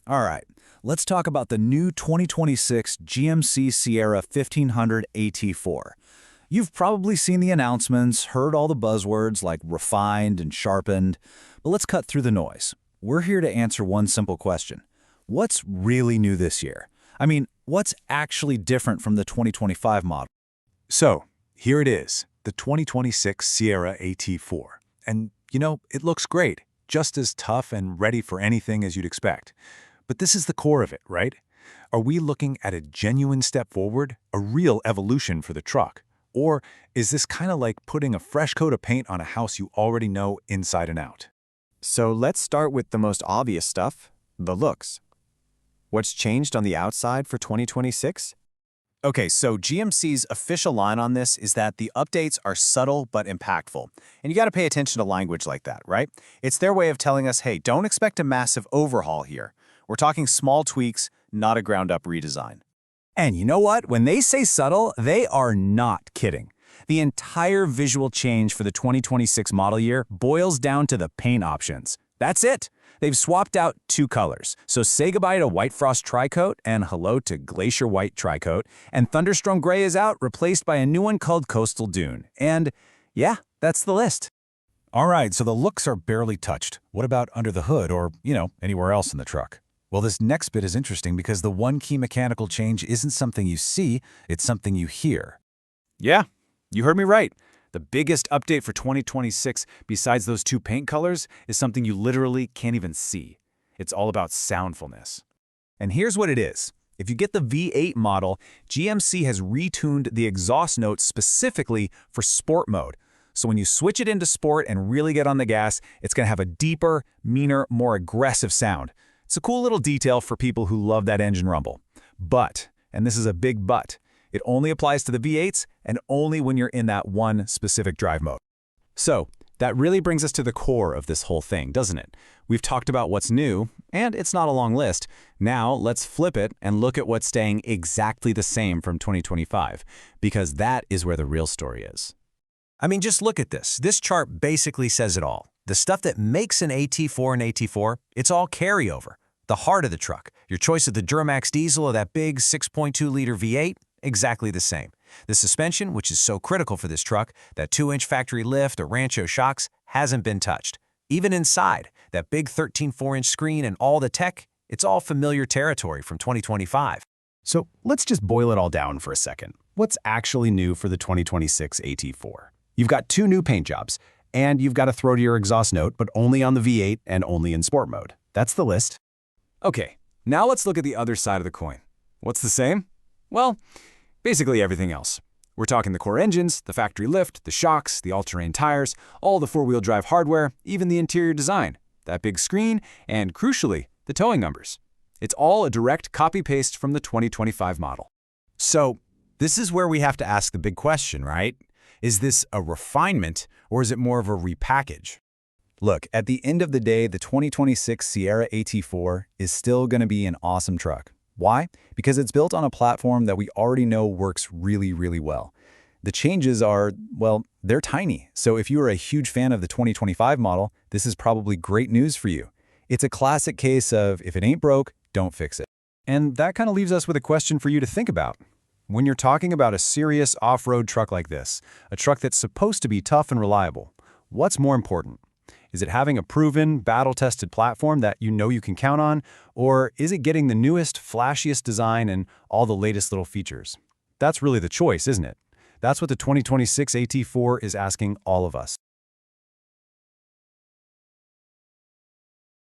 All right, let's talk about the new 2026 GMC Sierra 1500 AT4. You've probably seen the announcements, heard all the buzzwords like refined and sharpened, but let's cut through the noise. We're here to answer one simple question. What's really new this year? I mean, what's actually different from the 2025 model? So, here it is, the 2026 Sierra AT4. And, it looks great, just as tough and ready for anything as you'd expect. But this is the core of it, right? Are we looking at a genuine step forward, a real evolution for the truck? Or is this kind of like putting a fresh coat of paint on a house you already know inside and out? So let's start with the most obvious stuff, the looks. What's changed on the outside for 2026? Okay, so GMC's official line on this is that the updates are subtle but impactful. And you got to pay attention to language like that, right? It's their way of telling us, hey, don't expect a massive overhaul here. We're talking small tweaks, not a ground-up redesign. And you know what? When they say subtle, they are not kidding. The entire visual change for the 2026 model year boils down to the paint options. That's it. They've swapped out two colors. So say goodbye to White Frost Tri-Coat and hello to Glacier White Tri-Coat. And Thunderstorm Gray is out, replaced by a new one called Coastal Dune. And yeah, that's the list. All right, so the looks are barely touched. What about under the hood or, anywhere else in the truck? Well, this next bit is interesting because the one key mechanical change isn't something you see, it's something you hear. Yeah, you heard me right. The biggest update for 2026, besides those two paint colors, is something you literally can't even see. It's all about soundfulness. And here's what it is. If you get the V8 model, GMC has retuned the exhaust notes specifically for sport mode. So when you switch it into sport and really get on the gas, it's going to have a deeper, meaner, more aggressive sound. It's a cool little detail for people who love that engine rumble. But, and this is a big but, it only applies to the V8s and only when you're in that one specific drive mode. So, that really brings us to the core of this whole thing, doesn't it? We've talked about what's new, and it's not a long list. Now, let's flip it and look at what's staying exactly the same from 2025, because that is where the real story is. I mean, just look at this. This chart basically says it all. The stuff that makes an AT4 an AT4, it's all carryover. The heart of the truck, your choice of the Duramax diesel or that big 6.2-liter V8, exactly the same. The suspension, which is so critical for this truck, that 2-inch factory lift or Rancho shocks, hasn't been touched. Even inside, that big 13.4-inch screen and all the tech, it's all familiar territory from 2025. So let's just boil it all down for a second. What's actually new for the 2026 AT4? You've got two new paint jobs, and you've got to throw to your exhaust note, but only on the V8 and only in sport mode. That's the list. Okay, now let's look at the other side of the coin. What's the same? Well, basically everything else. We're talking the core engines, the factory lift, the shocks, the all-terrain tires, all the four-wheel drive hardware, even the interior design, that big screen, and crucially, the towing numbers. It's all a direct copy-paste from the 2025 model. So, this is where we have to ask the big question, right? Is this a refinement or is it more of a repackage? Look, at the end of the day, the 2026 Sierra AT4 is still going to be an awesome truck. Why? Because it's built on a platform that we already know works really, really well. The changes are, well, they're tiny. So if you are a huge fan of the 2025 model, this is probably great news for you. It's a classic case of if it ain't broke, don't fix it. And that kind of leaves us with a question for you to think about. When you're talking about a serious off-road truck like this, a truck that's supposed to be tough and reliable, what's more important? Is it having a proven, battle-tested platform that you know you can count on? Or is it getting the newest, flashiest design and all the latest little features? That's really the choice, isn't it? That's what the 2026 AT4 is asking all of us.